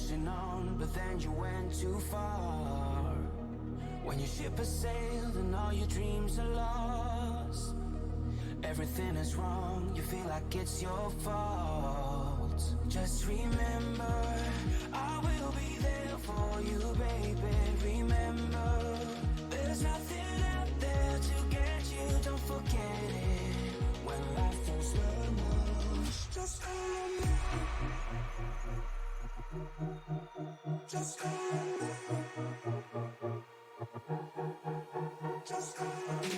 pushing on, but then you went too far. When your ship has sailed and all your dreams are lost, everything is wrong, you feel like it's your fault. Just remember, I will be there for you, baby. Remember, there's nothing out there to get you, don't forget it. When life throws lemons, just call me. Just call me. Just call me.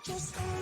Just call me.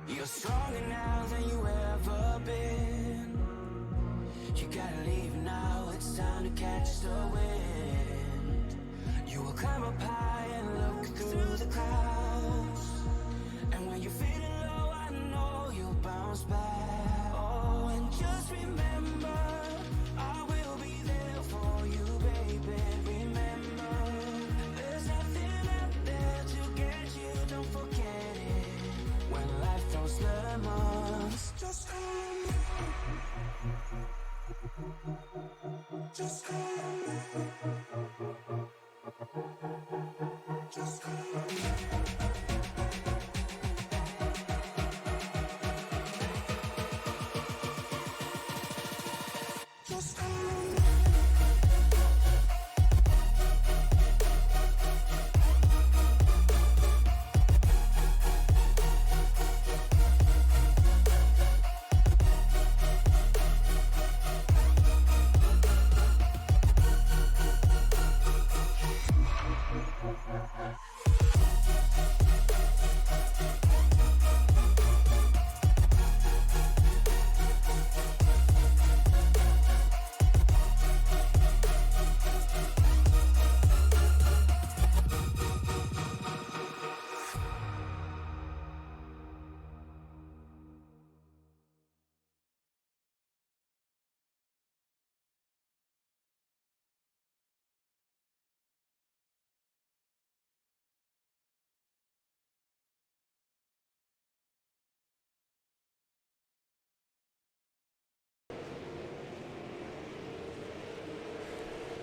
You're stronger now than you ever been. You gotta leave now, it's time to catch the wind. You will climb up high and look through the clouds. And when you're feeling low, I know you'll bounce back. Oh, and just remember, I will be there for you, baby. Remember, there's nothing out there to get you, don't forget it. When life throws lemons, just call me. Just call me. Just call me. Just call me.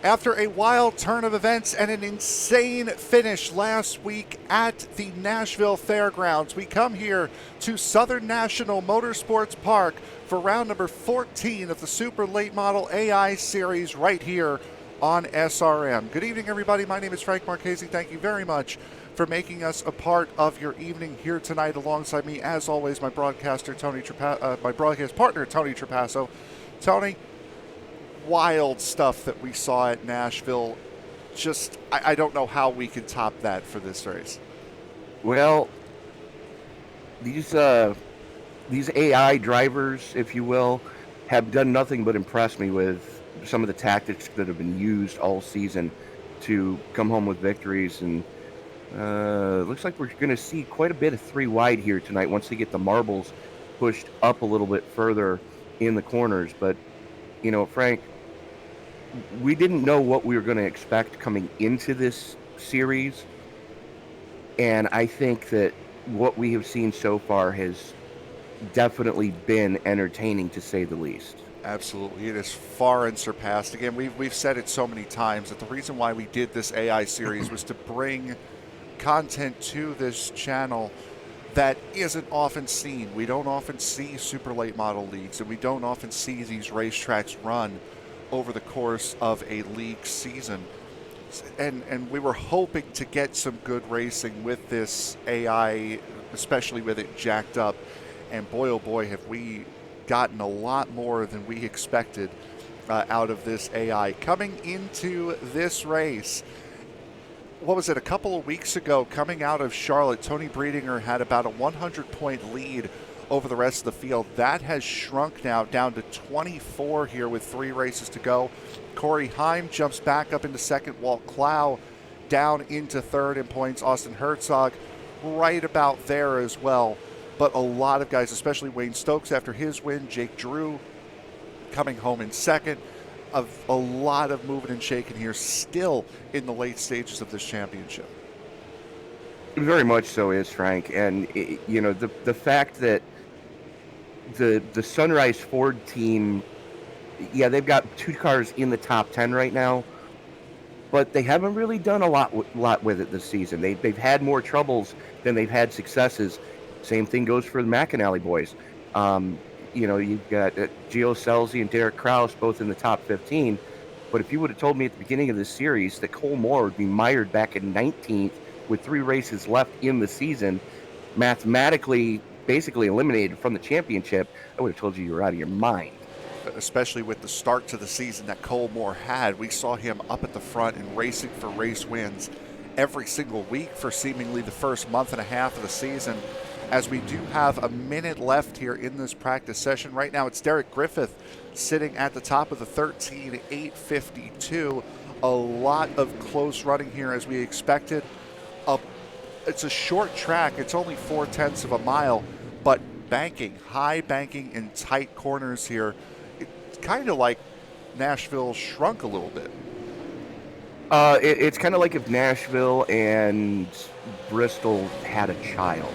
After a wild turn of events and an insane finish last week at the Nashville Fairgrounds, we come here to Southern National Motorsports Park for round number 14 of the Super Late Model AI Series right here on SRM. Good evening, everybody. My name is Frank Marchese. Thank you very much for making us a part of your evening here tonight. Alongside me, as always, my broadcast partner, Toni Trapasso. Tony, wild stuff that we saw at Nashville. Just, I don't know how we can top that for this race. Well, these AI drivers, if you will, have done nothing but impress me with some of the tactics that have been used all season to come home with victories. And looks like we're going to see quite a bit of three wide here tonight once they get the marbles pushed up a little bit further in the corners. But, you know, Frank, we didn't know what we were going to expect coming into this series. And I think that what we have seen so far has definitely been entertaining, to say the least. Absolutely. It is far and surpassed. Again, we've said it so many times that the reason why we did this AI series was to bring content to this channel that isn't often seen. We don't often see super late model leagues, and we don't often see these racetracks run over the course of a league season. And we were hoping to get some good racing with this AI, especially with it jacked up. And boy, oh boy, have we gotten a lot more than we expected out of this AI. Coming into this race, what was it, a couple of weeks ago, coming out of Charlotte, Toni Breidinger had about a 100-point lead over the rest of the field. That has shrunk now down to 24 here with 3 races to go. Corey Heim jumps back up into second. Walt Clow down into third in points. Austin Herzog right about there as well. But a lot of guys, especially Wayne Stokes after his win, Jake Drew coming home in second. A lot of moving and shaking here still in the late stages of this championship. It very much so is, Frank. And, the fact that the Sunrise Ford team, they've got 2 cars in the top 10 right now, but they haven't really done a lot with it this season. They've had more troubles than they've had successes. Same thing goes for the McAnally boys. You've got Gio Scelzi and Derek Kraus both in the top 15. But if you would have told me at the beginning of this series that Cole Moore would be mired back in 19th with 3 races left in the season, mathematically basically eliminated from the championship, I would have told you were out of your mind. Especially with the start to the season that Cole Moore had. We saw him up at the front and racing for race wins every single week for seemingly the first month and a half of the season. As we do have a minute left here in this practice session. Right now it's Derrick Griffith sitting at the top of the 13.852. A lot of close running here as we expected. It's a short track. It's only 0.4 of a mile, but banking, high banking in tight corners here. It's kind of like Nashville shrunk a little bit. It's kind of like if Nashville and Bristol had a child.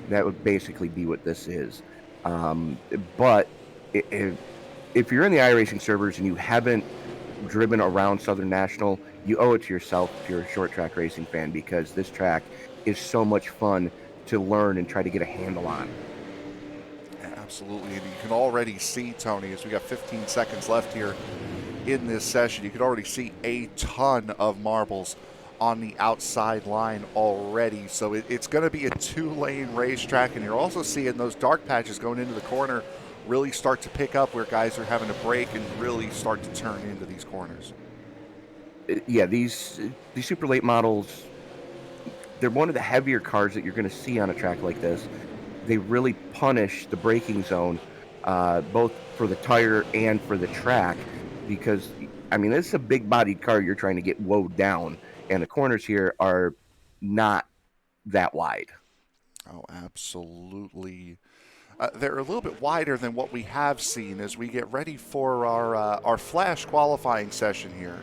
That would basically be what this is. But if you're in the iRacing servers and you haven't driven around Southern National, you owe it to yourself if you're a short track racing fan, because this track is so much fun to learn and try to get a handle on. Absolutely, and you can already see, Tony, as we got 15 seconds left here in this session, you can already see a ton of marbles on the outside line already. So it's going to be a 2-lane racetrack, and you're also seeing those dark patches going into the corner really start to pick up where guys are having to brake and really start to turn into these corners. Yeah, these super late models, they're one of the heavier cars that you're going to see on a track like this. They really punish the braking zone, both for the tire and for the track, because, this is a big-bodied car you're trying to get woed down, and the corners here are not that wide. Oh, absolutely. They're a little bit wider than what we have seen as we get ready for our flash qualifying session here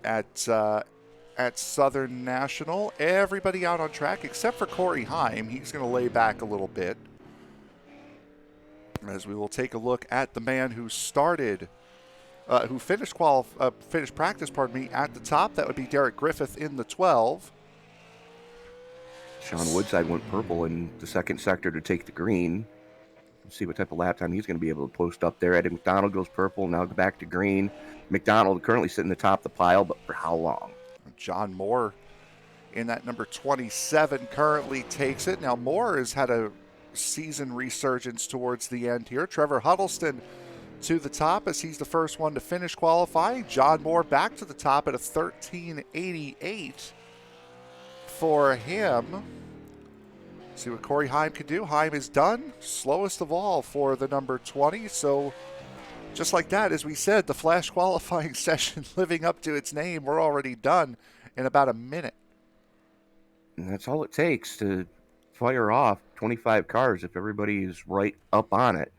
at Southern National. Everybody out on track except for Corey Heim. He's going to lay back a little bit as we will take a look at the man who finished practice, at the top. That would be Derrick Griffith in the 12. Sean Woodside went purple in the second sector to take the green. Let's see what type of lap time he's going to be able to post up there. Eddie McDonald goes purple, now back to green. McDonald currently sitting atop the pile, but for how long? John Moore in that number 27 currently takes it. Now Moore has had a season resurgence towards the end here. Trevor Huddleston to the top as he's the first one to finish qualifying. John Moore back to the top at a 13.88 for him. See what Corey Heim can do. Heim is done. Slowest of all for the number 20. So just like that, as we said, the flash qualifying session living up to its name, we're already done in about a minute. And that's all it takes to fire off 25 cars if everybody is right up on it.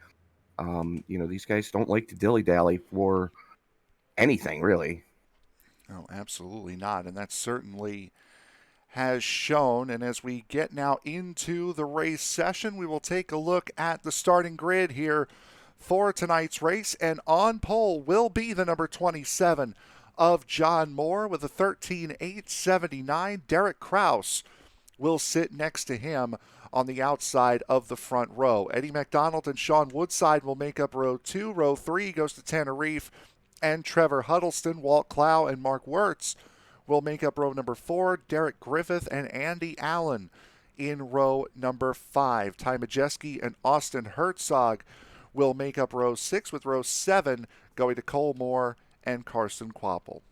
These guys don't like to dilly-dally for anything, really. No, absolutely not. And that certainly has shown. And as we get now into the race session, we will take a look at the starting grid here for tonight's race. And on pole will be the number 27 of John Moore with a 13.879. Derek Kraus will sit next to him on the outside of the front row. Eddie McDonald and Sean Woodside will make up row 2. Row 3 goes to Tanner Reef and Trevor Huddleston. Walt Clow and Mark Wirtz will make up row number 4. Derrick Griffith and Andy Allen in row number 5. Ty Majeski and Austin Herzog will make up row 6, with row 7 going to Cole Moore and Carson Quapple.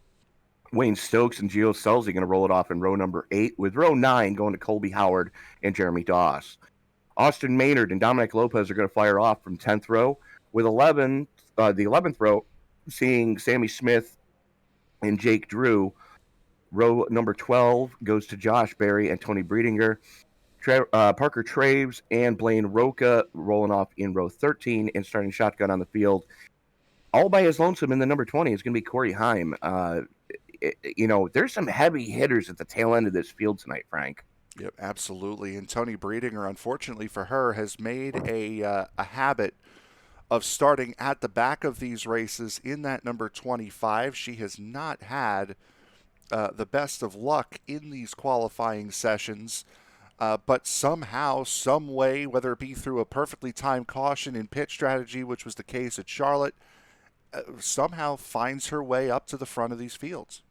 Wayne Stokes and Gio Selzy going to roll it off in row number 8, with row 9 going to Colby Howard and Jeremy Doss. Austin Maynard and Dominic Lopez are going to fire off from 10th row, with the 11th row seeing Sammy Smith and Jake Drew. Row number 12 goes to Josh Berry and Toni Breidinger. Parker Traves and Blaine Roca rolling off in row 13 and starting shotgun on the field. All by his lonesome in the number 20 is going to be Corey Heim. There's some heavy hitters at the tail end of this field tonight, Frank. Yep, absolutely. And Toni Breidinger, unfortunately for her, has made a habit of starting at the back of these races in that number 25. She has not had the best of luck in these qualifying sessions, but somehow, some way, whether it be through a perfectly timed caution in pit strategy, which was the case at Charlotte, somehow finds her way up to the front of these fields.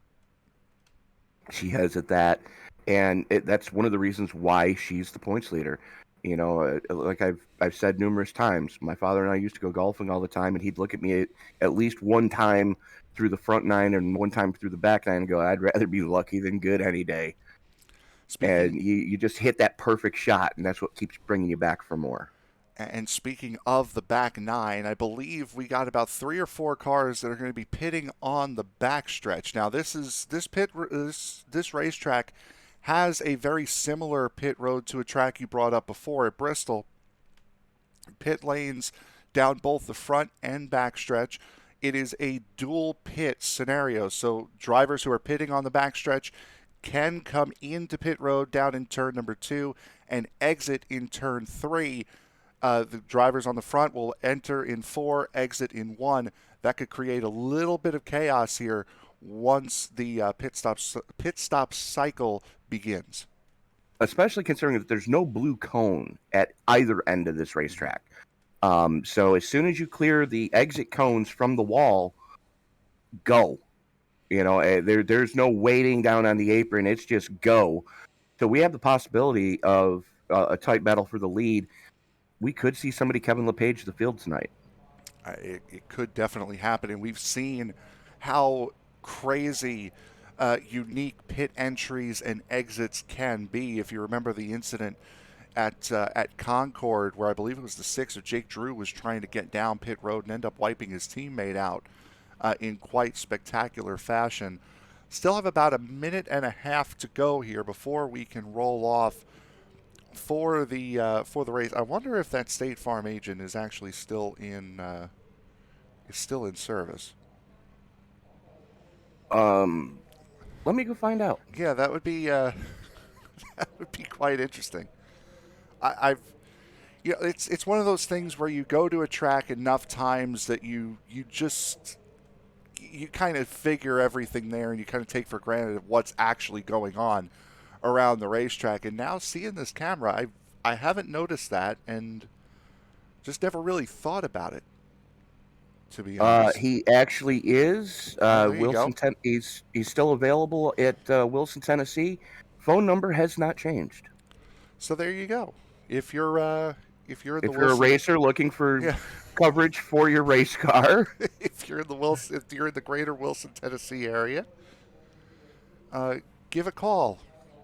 She has at that, and that's one of the reasons why she's the points leader. Like I've said numerous times, my father and I used to go golfing all the time, and he'd look at me at least one time through the front 9 and one time through the back 9 and go, I'd rather be lucky than good any day. And you just hit that perfect shot, and that's what keeps bringing you back for more. And speaking of the back 9, I believe we got about 3 or 4 cars that are going to be pitting on the backstretch. Now, this racetrack has a very similar pit road to a track you brought up before at Bristol. Pit lanes down both the front and backstretch. It is a dual pit scenario, so drivers who are pitting on the backstretch can come into pit road down in turn number 2 and exit in turn 3. The drivers on the front will enter in 4, exit in 1. That could create a little bit of chaos here once the pit stop cycle begins. Especially considering that there's no blue cone at either end of this racetrack. So as soon as you clear the exit cones from the wall, go. There's no waiting down on the apron. It's just go. So we have the possibility of a tight battle for the lead. We could see somebody Kevin LePage the field tonight. It could definitely happen, and we've seen how crazy unique pit entries and exits can be. If you remember the incident at Concord, where I believe it was the 6 of Jake Drew was trying to get down pit road and end up wiping his teammate out in quite spectacular fashion. Still have about a minute and a half to go here before we can roll off for the race. I wonder if that State Farm agent is actually still in service. Let me go find out. Yeah, that would be that would be quite interesting. It's one of those things where you go to a track enough times that you kind of figure everything there, and you kind of take for granted what's actually going on around the racetrack. And now seeing this camera, I haven't noticed that, and just never really thought about it, to be honest. He actually is. Wilson. He's still available at Wilson, Tennessee. Phone number has not changed. So there you go. If you're a racer looking for coverage for your race car, if you're in the greater Wilson, Tennessee area, give a call.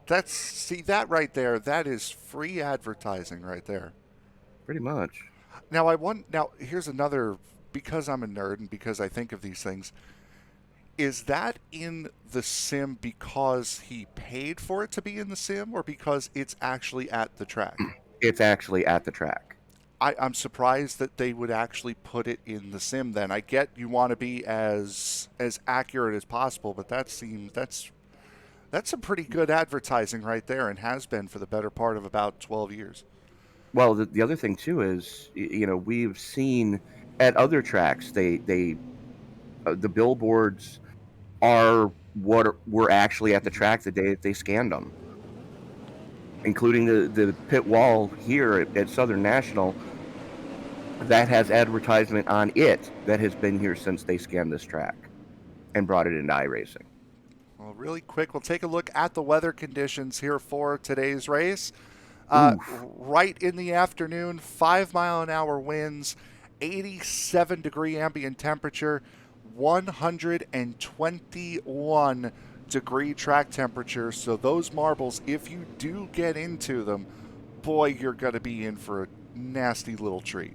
That right there. That is free advertising right there. Pretty much. Now here's another, because I'm a nerd and because I think of these things. Is that in the sim because he paid for it to be in the sim, or because it's actually at the track? It's actually at the track. I'm surprised that they would actually put it in the sim then. I get you want to be as accurate as possible, but that's some pretty good advertising right there, and has been for the better part of about 12 years. Well, the other thing too is, we've seen at other tracks, the billboards are what were actually at the track the day that they scanned them, including the pit wall here at Southern National. That has advertisement on it that has been here since they scanned this track and brought it into iRacing. Well, really quick, we'll take a look at the weather conditions here for today's race. Right in the afternoon, 5-mile-an-hour winds, 87-degree ambient temperature, 121-degree track temperature. So those marbles, if you do get into them, boy, you're going to be in for a nasty little treat.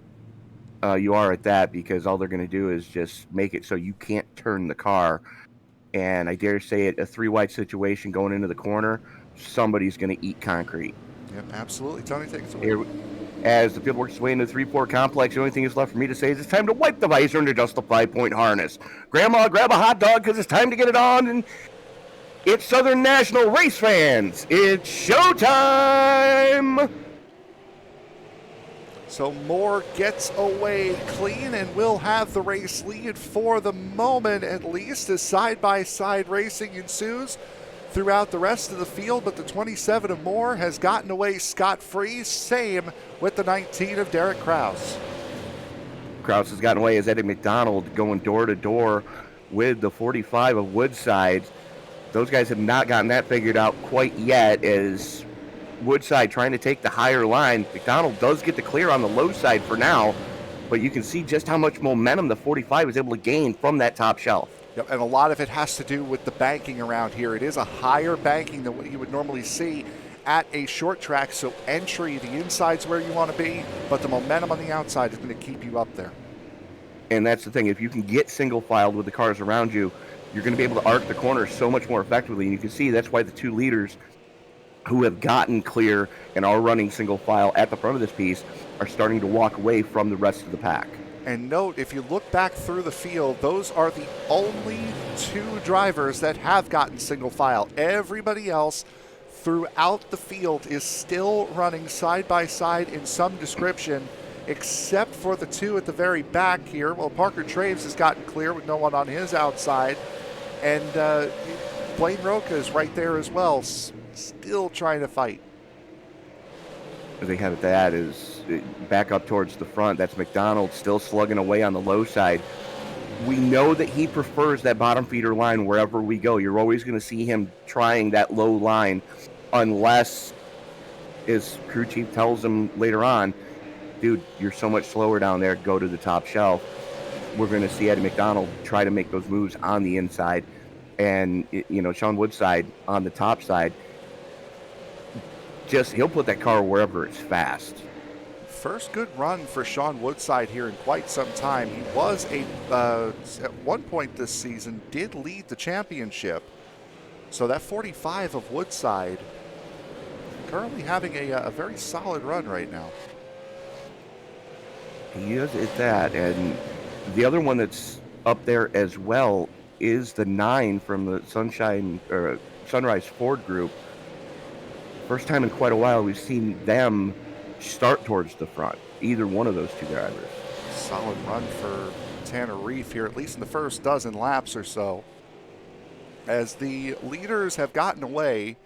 You are at that, because all they're going to do is just make it so you can't turn the car. And I dare say it, a 3-wide situation going into the corner, somebody's going to eat concrete. Yep, absolutely. Tony, take us away. Here, as the field works its way into the 3-4 complex, the only thing that's left for me to say is it's time to wipe the visor and adjust the 5-point harness. Grandma, grab a hot dog, because it's time to get it on. And it's Southern National race fans. It's showtime! So Moore gets away clean and will have the race lead for the moment, at least, as side-by-side racing ensues throughout the rest of the field. But the 27 of Moore has gotten away scot-free. Same with the 19 of Derrick Kraus. Kraus has gotten away as Eddie McDonald going door-to-door with the 45 of Woodside. Those guys have not gotten that figured out quite yet, as Woodside trying to take the higher line. McDonald does get the clear on the low side for now, but you can see just how much momentum the 45 is able to gain from that top shelf. Yep, and a lot of it has to do with the banking around here. It is a higher banking than what you would normally see at a short track, so entry, the inside's where you want to be, but the momentum on the outside is going to keep you up there. And that's the thing, if you can get single filed with the cars around you, you're going to be able to arc the corners so much more effectively. And you can see that's why the 2 leaders who have gotten clear and are running single file at the front of this piece are starting to walk away from the rest of the pack. And note, if you look back through the field, those are the only 2 drivers that have gotten single file. Everybody else throughout the field is still running side by side in some description, except for the 2 at the very back here. Well, Parker Traves has gotten clear with no one on his outside, and Blaine Roca is right there as well, still trying to fight. They have that is back up towards the front. That's McDonald still slugging away on the low side. We know that he prefers that bottom feeder line wherever we go. You're always going to see him trying that low line, unless his crew chief tells him later on, dude, you're so much slower down there, go to the top shelf. We're going to see Eddie McDonald try to make those moves on the inside, and Sean Woodside on the top side. He'll put that car wherever it's fast. First good run for Sean Woodside here in quite some time. He was at one point this season did lead the championship. So that 45 of Woodside currently having a very solid run right now. He is at that, and the other one that's up there as well is the 9 from the Sunrise Ford Group. First time in quite a while we've seen them start towards the front, either one of those 2 drivers. Solid run for Tanner Reef here, at least in the first dozen laps or so. As the leaders have gotten away,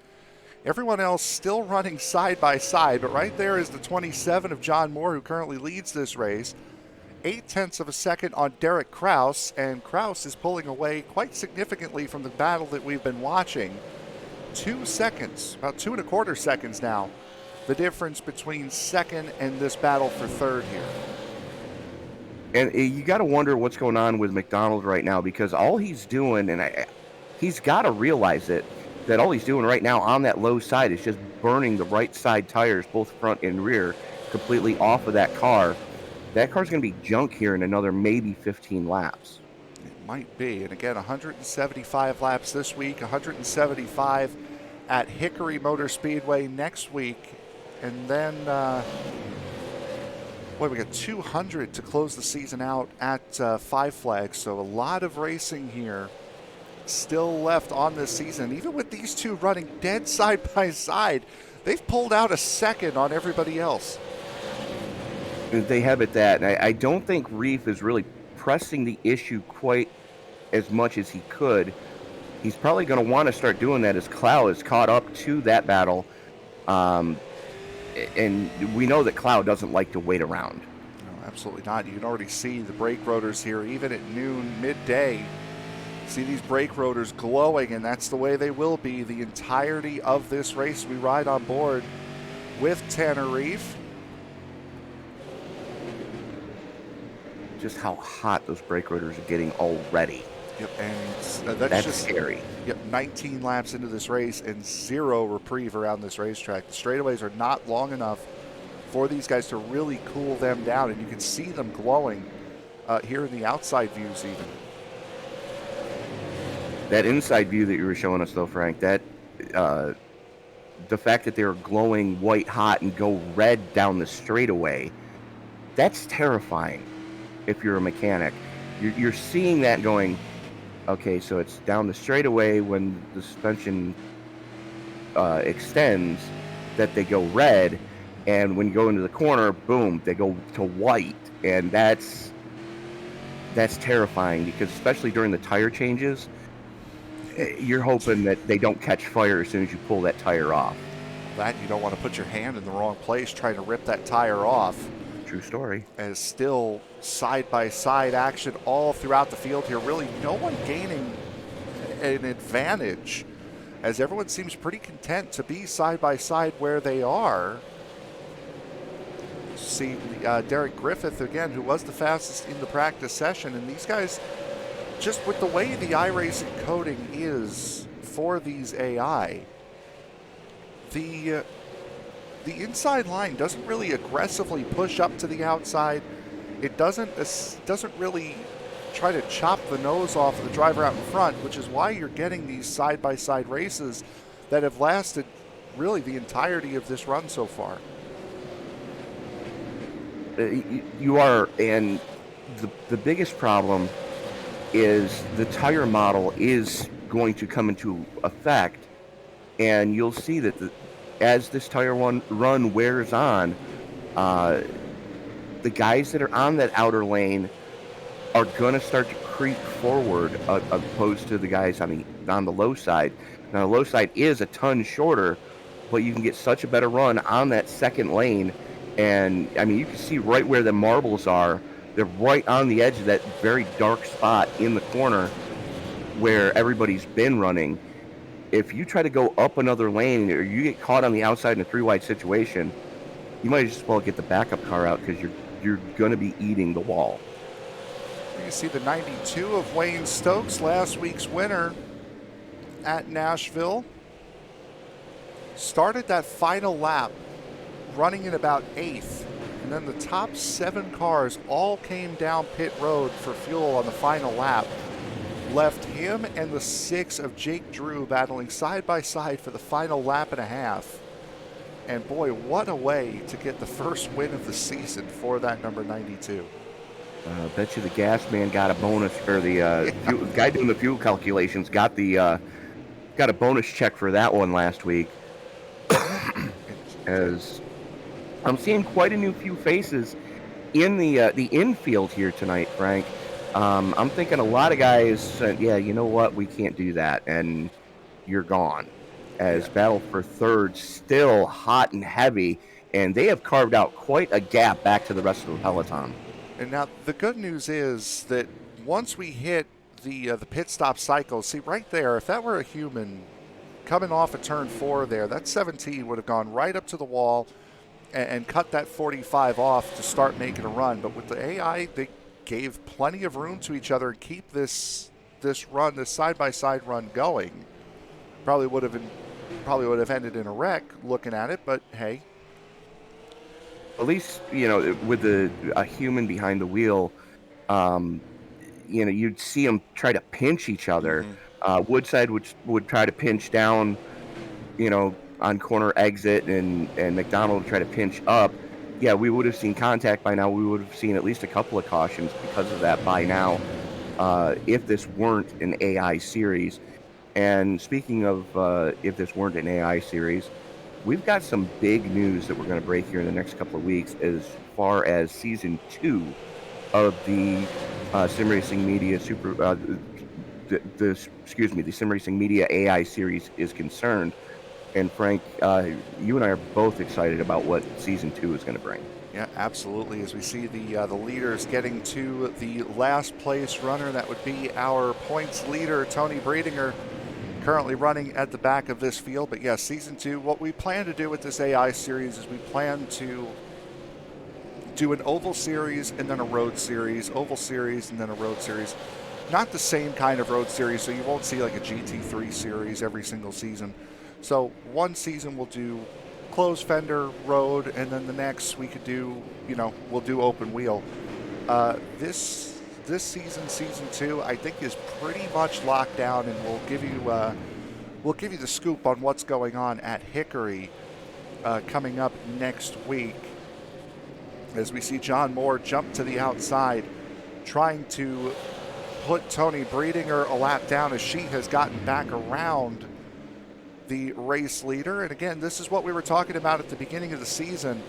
everyone else still running side by side, but right there is the 27 of John Moore, who currently leads this race. 0.8 of a second on Derrick Kraus, and Kraus is pulling away quite significantly from the battle that we've been watching. 2 seconds, about 2.25 seconds now, the difference between second and this battle for third here. And you got to wonder what's going on with McDonald right now, because all he's doing, and he's got to realize it, that all he's doing right now on that low side is just burning the right side tires, both front and rear, completely off of that car. That car's going to be junk here in another maybe 15 laps. Might be. And again, 175 laps this week, 175 at Hickory Motor Speedway next week. And then, we got 200 to close the season out at Five Flags. So a lot of racing here still left on this season. Even with these 2 running dead side by side, they've pulled out a second on everybody else. They have it that. And I don't think Reef is really pressing the issue quite as much as he could. He's probably going to want to start doing that as Clow is caught up to that battle. And we know that Clow doesn't like to wait around. No, absolutely not. You can already see the brake rotors here, even at noon, midday. See these brake rotors glowing, and that's the way they will be the entirety of this race we ride on board. with Tanner Reeve. Just how hot those brake rotors are getting already. Yep, and That's just scary. Yep, 19 laps into this race and zero reprieve around this racetrack. The straightaways are not long enough for these guys to really cool them down, and you can see them glowing here in the outside views even. That inside view that you were showing us, though, Frank, that the fact that they're glowing white hot and go red down the straightaway, that's terrifying if you're a mechanic. You're seeing that going, okay, so it's down the straightaway when the suspension extends that they go red, and when you go into the corner, boom, they go to white, and that's terrifying, because especially during the tire changes, you're hoping that they don't catch fire as soon as you pull that tire off. That you don't want to put your hand in the wrong place trying to rip that tire off. True story. As still side-by-side action all throughout the field here. Really no one gaining an advantage, as everyone seems pretty content to be side-by-side where they are. See Derrick Griffith again, who was the fastest in the practice session, and these guys, just with the way the iRacing coding is for these AI, the inside line doesn't really aggressively push up to the outside. It doesn't really try to chop the nose off of the driver out in front, which is why you're getting these side-by-side races that have lasted really the entirety of this run so far. You are, and the biggest problem is the tire model is going to come into effect, and you'll see that as this tire run wears on, the guys that are on that outer lane are going to start to creep forward opposed to the guys on the low side. Now, the low side is a ton shorter, but you can get such a better run on that second lane. And, I mean, you can see right where the marbles are. They're right on the edge of that very dark spot in the corner where everybody's been running. If you try to go up another lane or you get caught on the outside in a three-wide situation, you might as well get the backup car out, because you're going to be eating the wall. You see the 92 of Wayne Stokes, last week's winner at Nashville. Started that final lap running in about 8th, and then the top 7 cars all came down pit road for fuel on the final lap. Left him and the 6 of Jake Drew battling side by side for the final lap and a half. And boy, what a way to get the first win of the season for that number 92. Bet you the gas man got a bonus, or the guy doing the fuel calculations got a bonus check for that one last week. As I'm seeing quite a few faces in the infield here tonight, Frank. I'm thinking a lot of guys said, yeah, you know what, we can't do that, and you're gone. As battle for third still hot and heavy, and they have carved out quite a gap back to the rest of the peloton. And now the good news is that once we hit the pit stop cycle, see right there, if that were a human coming off of turn 4 there, that 17 would have gone right up to the wall and cut that 45 off to start making a run. But with the AI, they gave plenty of room to each other and keep this run, this side-by-side run going. Probably would have ended in a wreck looking at it, but hey. At least, with a human behind the wheel, you'd see them try to pinch each other. Mm-hmm. Woodside would try to pinch down, on corner exit, and McDonald would try to pinch up. Yeah, we would have seen contact by now. We would have seen at least a couple of cautions because of that by now, if this weren't an AI series. And speaking of if this weren't an AI series, we've got some big news that we're going to break here in the next couple of weeks as far as season 2 of the Sim Racing Media the Sim Racing Media AI series is concerned. And Frank, you and I are both excited about what season 2 is going to bring. Yeah, absolutely. As we see the leaders getting to the last place runner, that would be our points leader, Toni Breidinger, currently running at the back of this field. But yes, Season 2, what we plan to do with this AI series is we plan to do an oval series and then a road series, oval series and then a road series. Not the same kind of road series, so you won't see like a GT3 series every single season. So one season we'll do closed fender road, and then the next we could do, we'll do open wheel. This season, Season 2, I think is pretty much locked down, and we'll give you the scoop on what's going on at Hickory coming up next week, as we see John Moore jump to the outside, trying to put Toni Breidinger a lap down as she has gotten back around the race leader. And again, this is what we were talking about at the beginning of the season.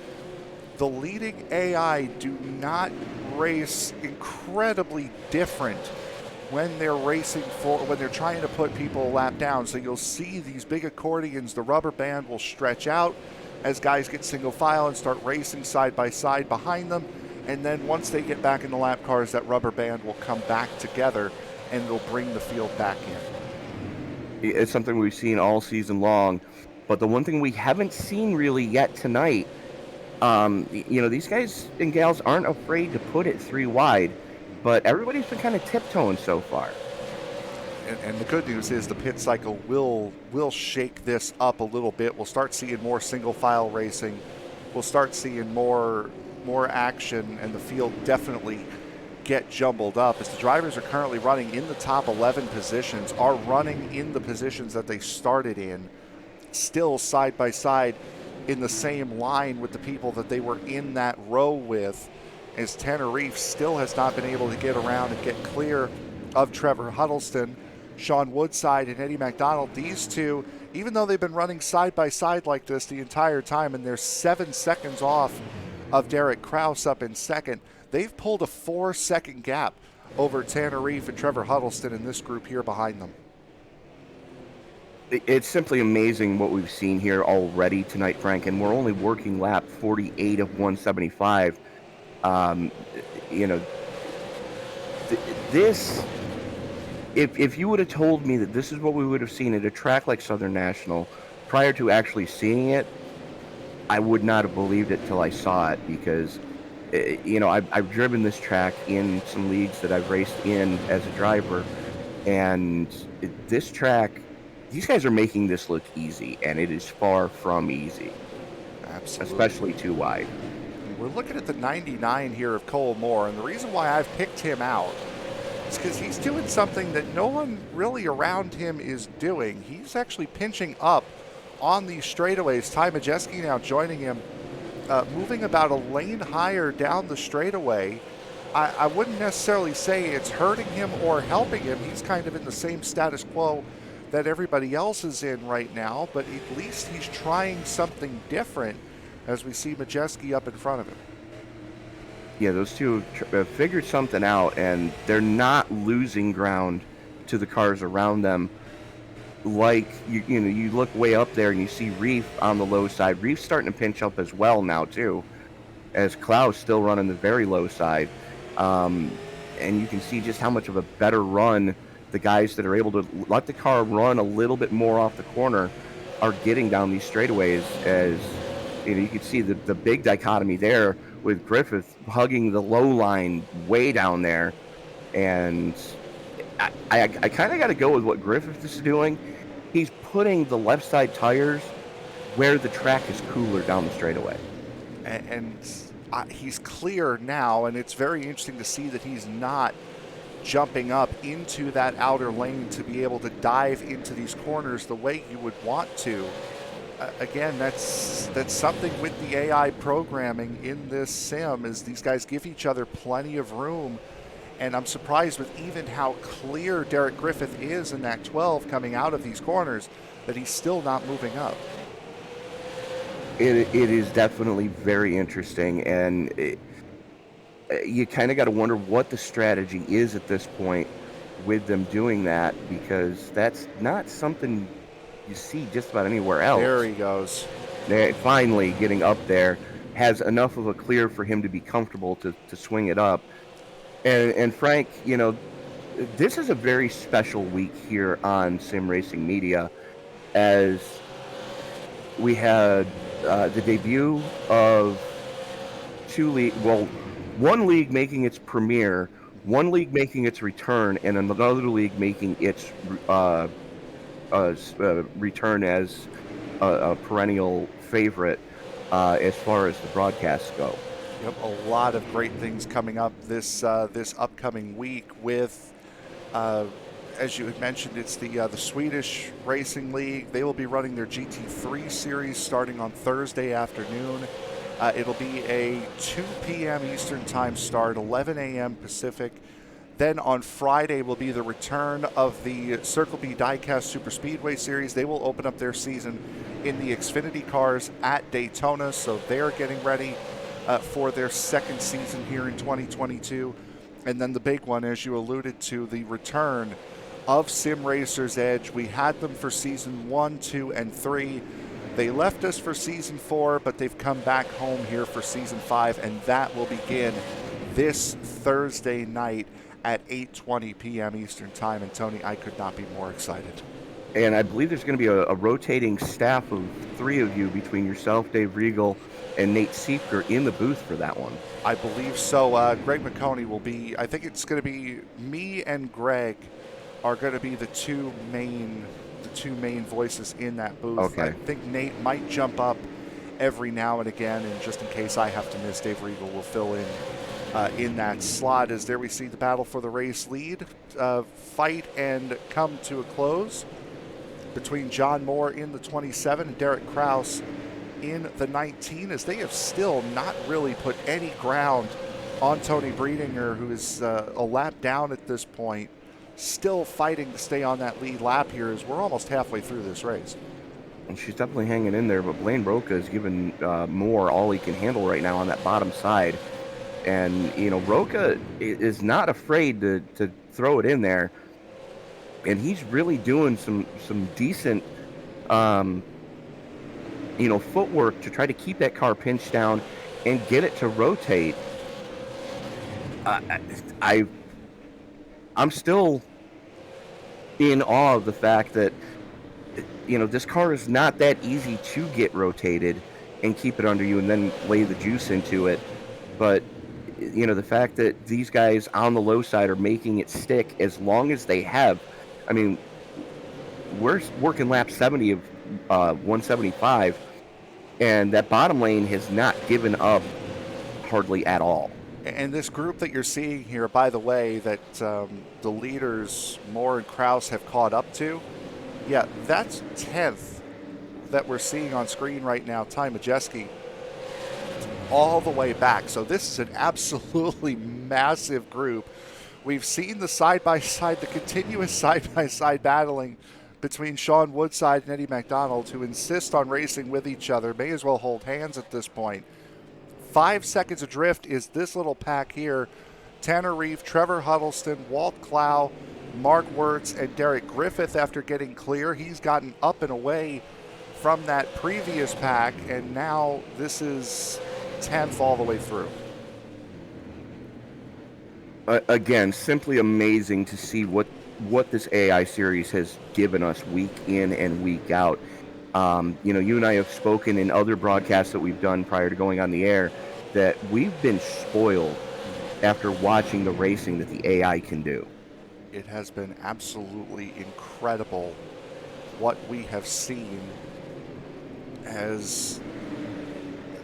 The leading AI do not race incredibly different when they're when they're trying to put people a lap down. So you'll see these big accordions, the rubber band will stretch out as guys get single file and start racing side by side behind them. And then once they get back in the lap cars, that rubber band will come back together and it'll bring the field back in. It's something we've seen all season long. But the one thing we haven't seen really yet tonight, these guys and gals aren't afraid to put it 3 wide, but everybody's been kind of tiptoeing so far. And the good news is the pit cycle will shake this up a little bit. We'll start seeing more single file racing. We'll start seeing more action, and the field definitely get jumbled up, as the drivers are currently running in the top 11 positions, are running in the positions that they started in, still side by side in the same line with the people that they were in that row with, as Tanner Reef still has not been able to get around and get clear of Trevor Huddleston. Sean Woodside and Eddie McDonald, these two, even though they've been running side by side like this the entire time, and they're 7 seconds off of Derek Kraus up in second, they've pulled a 4-second gap over Tanner Reef and Trevor Huddleston in this group here behind them. It's simply amazing what we've seen here already tonight, Frank, and we're only working lap 48 of 175. This, if you would have told me that this is what we would have seen at a track like Southern National prior to actually seeing it, I would not have believed it till I saw it, because I've driven this track in some leagues that I've raced in as a driver, and this track, these guys are making this look easy, and it is far from easy. Absolutely. Especially 2 wide. We're looking at the 99 here of Cole Moore, and the reason why I've picked him out is because he's doing something that no one really around him is doing. He's actually pinching up on these straightaways. Ty Majeski now joining him, moving about a lane higher down the straightaway. I wouldn't necessarily say it's hurting him or helping him. He's kind of in the same status quo that everybody else is in right now, but at least he's trying something different, as we see Majeski up in front of him. Yeah, those two figured something out, and they're not losing ground to the cars around them. Like, you look way up there and you see Reef on the low side. Reef's starting to pinch up as well now, too, as Klaus still running the very low side. And you can see just how much of a better run the guys that are able to let the car run a little bit more off the corner are getting down these straightaways. As you can see the big dichotomy there with Griffith hugging the low line way down there. And I kind of got to go with what Griffith is doing. He's putting the left side tires where the track is cooler down the straightaway. And he's clear now, and it's very interesting to see that he's not jumping up into that outer lane to be able to dive into these corners the way you would want to. Again, that's something with the AI programming in this sim, is these guys give each other plenty of room. And I'm surprised with even how clear Derrick Griffith is in that 12 coming out of these corners that he's still not moving up. It is definitely very interesting, and you kind of got to wonder what the strategy is at this point with them doing that, because that's not something you see just about anywhere else. There he goes. Finally getting up there, has enough of a clear for him to be comfortable to swing it up. And Frank, this is a very special week here on Sim Racing Media, as we had the debut of one league making its premiere, one league making its return, and another league making its return as a perennial favorite as far as the broadcasts go. Yep, a lot of great things coming up this upcoming week with, as you had mentioned, it's the Swedish Racing League. They will be running their GT3 series starting on Thursday afternoon. It'll be a 2 p.m. Eastern Time start, 11 a.m. Pacific. Then on Friday will be the return of the Circle B Diecast Super Speedway Series. They will open up their season in the Xfinity cars at Daytona, so they're getting ready for their second season here in 2022. And then the big one, as you alluded to, the return of Sim Racer's Edge. We had them for season 1, 2, and 3. They left us for season 4, but they've come back home here for season 5, and that will begin this Thursday night at 8:20 p.m. Eastern Time. And Tony, I could not be more excited. And I believe there's going to be a rotating staff of 3 of you between yourself, Dave Riegel, and Nate Siefker in the booth for that one. I believe so. Greg McConey will be, I think it's going to be me and Greg are going to be the two main voices in that booth. Okay. I think Nate might jump up every now and again, and just in case I have to miss, Dave Riegel will fill in that slot. As there we see the battle for the race lead fight and come to a close between John Moore in the 27 and Derek Kraus in the 19, as they have still not really put any ground on Toni Breidinger, who is a lap down at this point, still fighting to stay on that lead lap here as we're almost halfway through this race. And she's definitely hanging in there, but Blaine Roca is giving Moore all he can handle right now on that bottom side. And, Roca is not afraid to throw it in there. And he's really doing some decent, footwork to try to keep that car pinched down and get it to rotate. I'm still in awe of the fact that, this car is not that easy to get rotated and keep it under you and then lay the juice into it. But, the fact that these guys on the low side are making it stick as long as they have. I mean, we're working lap 70 of 175, and that bottom lane has not given up hardly at all. And this group that you're seeing here, by the way, that the leaders Moore and Kraus have caught up to, yeah, that's 10th that we're seeing on screen right now. Ty Majeski all the way back. So this is an absolutely massive group. We've seen the side-by-side, the continuous side-by-side battling between Sean Woodside and Eddie McDonald, who insist on racing with each other, may as well hold hands at this point. 5 seconds adrift is this little pack here. Tanner Reeve, Trevor Huddleston, Walt Clow, Mark Wirtz, and Derrick Griffith after getting clear. He's gotten up and away from that previous pack, and now this is 10th all the way through. Again, simply amazing to see what this AI series has given us week in and week out. You and I have spoken in other broadcasts that we've done prior to going on the air that we've been spoiled after watching the racing that the AI can do. It has been absolutely incredible what we have seen, as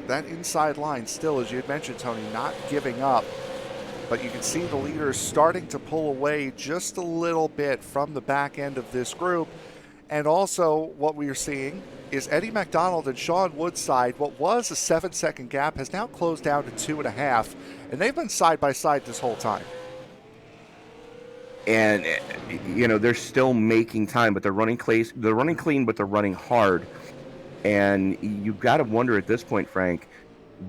that inside line still, as you had mentioned, Tony, not giving up. But you can see the leaders starting to pull away just a little bit from the back end of this group. And also what we are seeing is Eddie McDonald and Sean Woodside, what was a 7-second gap, has now closed down to 2.5. And they've been side by side this whole time. And, they're still making time, but they're running clean, but they're running hard. And you've got to wonder at this point, Frank,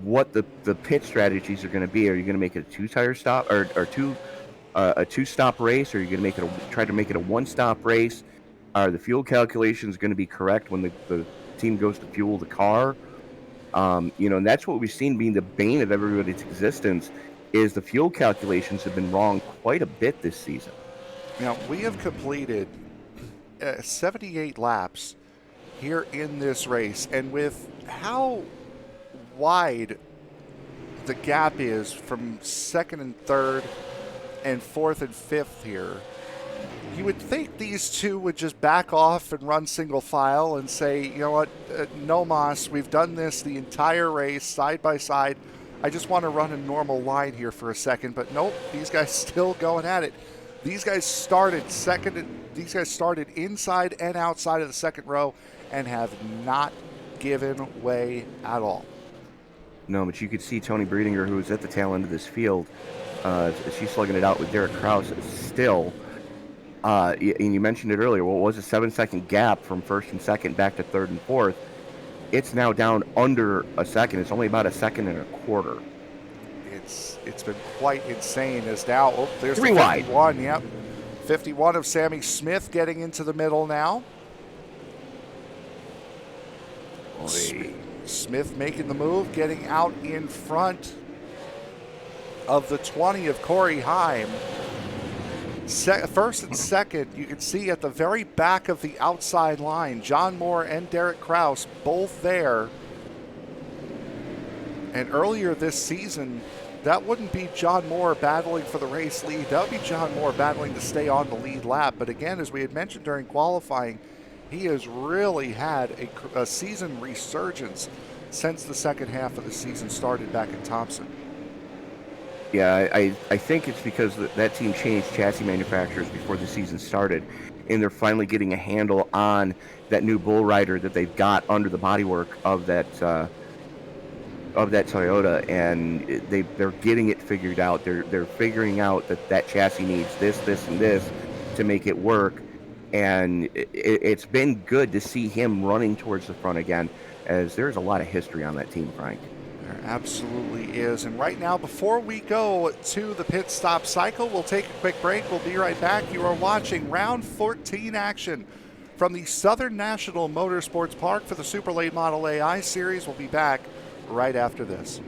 what the pit strategies are going to be. Are you going to make it a 2-tire stop or a 2-stop race? Or are you going to try to make it a 1-stop race? Are the fuel calculations going to be correct when the team goes to fuel the car? And that's what we've seen being the bane of everybody's existence, is the fuel calculations have been wrong quite a bit this season. Now, we have completed 78 laps here in this race, and with how wide the gap is from second and third and fourth and fifth here, you would think these two would just back off and run single file and say, you know what, no mas, we've done this the entire race side by side. I just want to run a normal line here for a second. But nope, these guys still going at it. These guys started inside and outside of the second row and have not given way at all. No, but you could see Toni Breidinger, who was at the tail end of this field, she's slugging it out with Derrick Krause still. And you mentioned it earlier. Well, it was a 7-second gap from first and second back to third and fourth. It's now down under a second. It's only about a second and a quarter. It's been quite insane. As now, there's the 51. Yep, 51 of Sammy Smith getting into the middle now. Smith making the move, getting out in front of the 20 of Corey Heim. First and second, you can see at the very back of the outside line, John Moore and Derrick Krause both there. And earlier this season, that wouldn't be John Moore battling for the race lead. That would be John Moore battling to stay on the lead lap. But again, as we had mentioned during qualifying, he has really had a season resurgence since the second half of the season started back in Thompson. Yeah, I think it's because that team changed chassis manufacturers before the season started, and they're finally getting a handle on that new bull rider that they've got under the bodywork of that Toyota, and they're getting it figured out. They're figuring out that chassis needs this, and this to make it work, and it's been good to see him running towards the front again, as there's a lot of history on that team, Frank. There absolutely is. And right now, before we go to the pit stop cycle, we'll take a quick break. We'll be right back. You are watching round 14 action from the Southern National Motorsports Park for the Super Late Model AI Series. We'll be back right after this.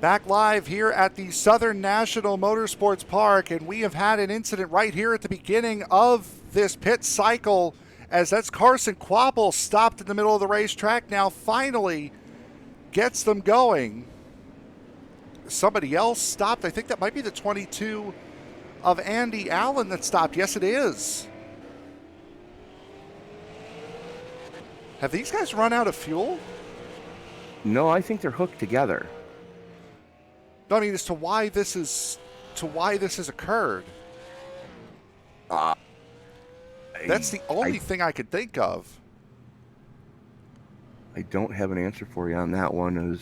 Back live here at the Southern National Motorsports Park, and we have had an incident right here at the beginning of this pit cycle, as that's Carson Kvapil stopped in the middle of the racetrack. Now finally gets them going. Somebody else stopped. I think that might be the 22 of Andy Allen that stopped. Yes, it is. Have these guys run out of fuel? No, I think they're hooked together. No, I mean, as to why this has occurred. That's the only thing I could think of. I don't have an answer for you on that one.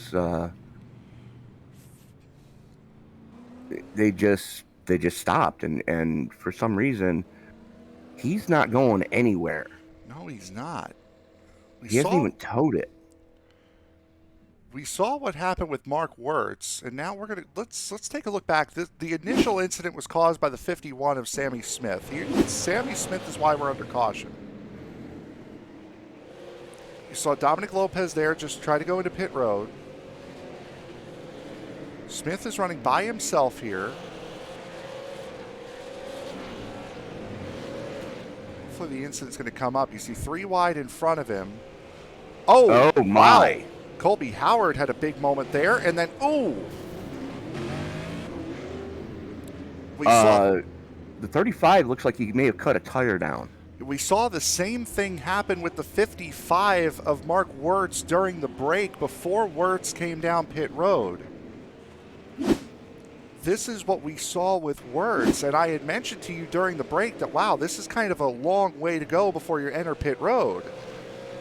They just stopped, and for some reason, he's not going anywhere. No, he's not. He hasn't even towed it. We saw what happened with Mark Wirtz, and now let's take a look back. The initial incident was caused by the 51 of Sammy Smith. Sammy Smith is why we're under caution. You saw Dominic Lopez there just try to go into pit road. Smith is running by himself here. Hopefully the incident's going to come up. You see 3 wide in front of him. Oh my. Wow. Colby Howard had a big moment there, and then, we saw the 35 looks like he may have cut a tire down. We saw the same thing happen with the 55 of Mark Wirtz during the break before Wirtz came down pit road. This is what we saw with Wirtz, and I had mentioned to you during the break that, wow, this is kind of a long way to go before you enter pit road.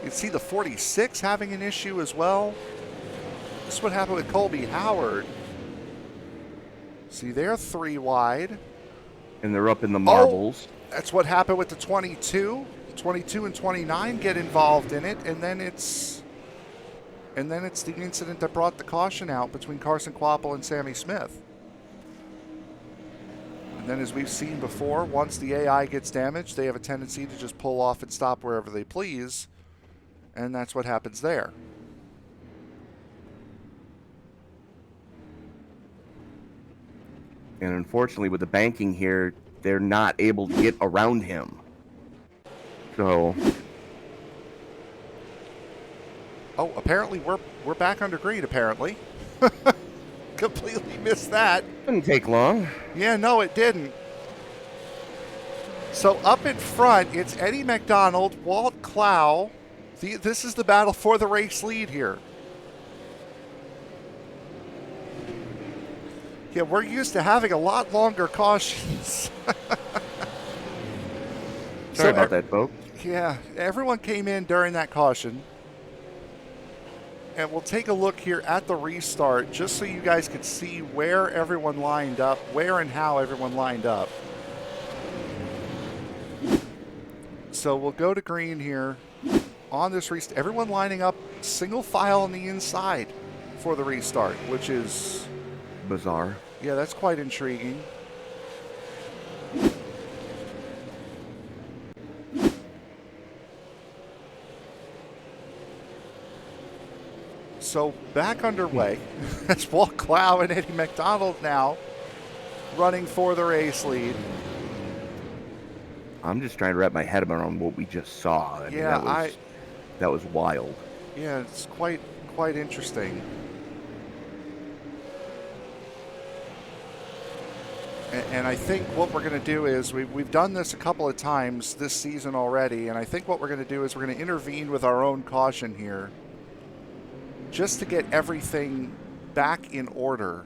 You can see the 46 having an issue as well. This is what happened with Colby Howard. See, they're 3 wide. And they're up in the marbles. That's what happened with the 22. 22 and 29 get involved in it, and then it's the incident that brought the caution out between Carson Kvapil and Sammy Smith. And then, as we've seen before, once the AI gets damaged, they have a tendency to just pull off and stop wherever they please. And that's what happens there. And unfortunately, with the banking here, they're not able to get around him. So. Oh, apparently we're back under green, apparently. Completely missed that. Didn't take long. Yeah, no, it didn't. So up in front, it's Eddie McDonald, Walt Clow. This is the battle for the race lead here. Yeah, we're used to having a lot longer cautions. Sorry about that, folks. Yeah, everyone came in during that caution. And we'll take a look here at the restart just so you guys could see where everyone lined up, where and how everyone lined up. So we'll go to green here. On this restart, everyone lining up single file on the inside for the restart, which is bizarre. Yeah, that's quite intriguing. So back underway. That's Walt Clow and Eddie McDonald now running for the race lead. I'm just trying to wrap my head around what we just saw. I mean, that was wild. Yeah, it's quite interesting. And I think what we're going to do is we've done this a couple of times this season already, and I think what we're going to do is we're going to intervene with our own caution here just to get everything back in order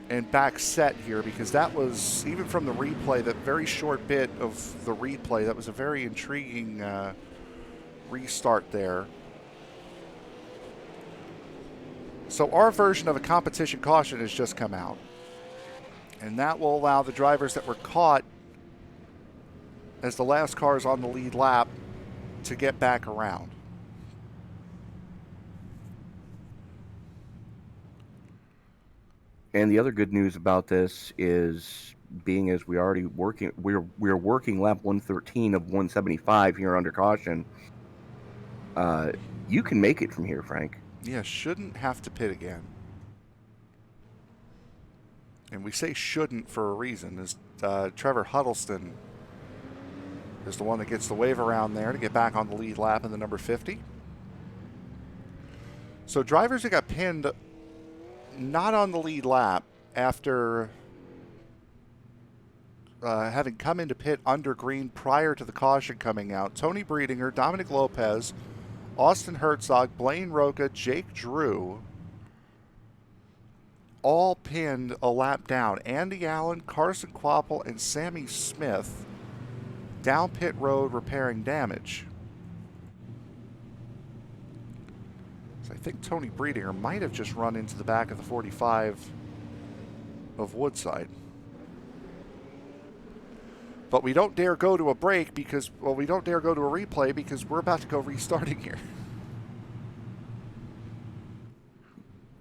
and back set here, because that was, even from the replay, that very short bit of the replay, that was a very intriguing restart there. So our version of a competition caution has just come out, and that will allow the drivers that were caught as the last cars on the lead lap to get back around. And the other good news about this is, being as we're working lap 113 of 175 here under caution, you can make it from here, Frank. Yeah, shouldn't have to pit again. And we say shouldn't for a reason. As Trevor Huddleston is the one that gets the wave around there to get back on the lead lap in the number 50. So drivers that got pinned not on the lead lap after having come into pit under green prior to the caution coming out. Toni Breidinger, Dominic Lopez, Austin Herzog, Blaine Roca, Jake Drew, all pinned a lap down. Andy Allen, Carson Kvapil, and Sammy Smith down pit road repairing damage. So I think Toni Breidinger might have just run into the back of the 45 of Woodside. But we don't dare go to a break because, well, we don't dare go to a replay because we're about to go restarting here.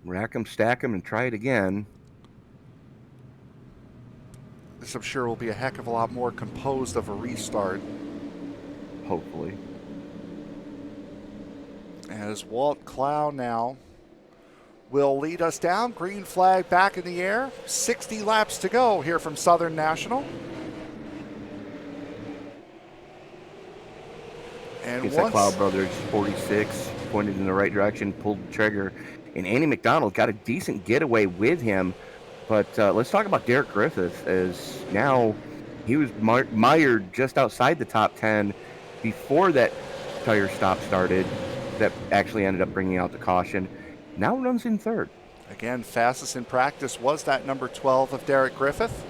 Rack 'em, stack 'em, and try it again. This, I'm sure, will be a heck of a lot more composed of a restart. Hopefully. As Walt Clow now will lead us down. Green flag back in the air. 60 laps to go here from Southern National. And It's that Cloud Brothers 46 pointed in the right direction, pulled the trigger, and Andy McDonald got a decent getaway with him. But let's talk about Derrick Griffith, as now he was mired just outside the top 10 before that tire stop started that actually ended up bringing out the caution. Now runs in third. Again, fastest in practice was that number 12 of Derrick Griffith.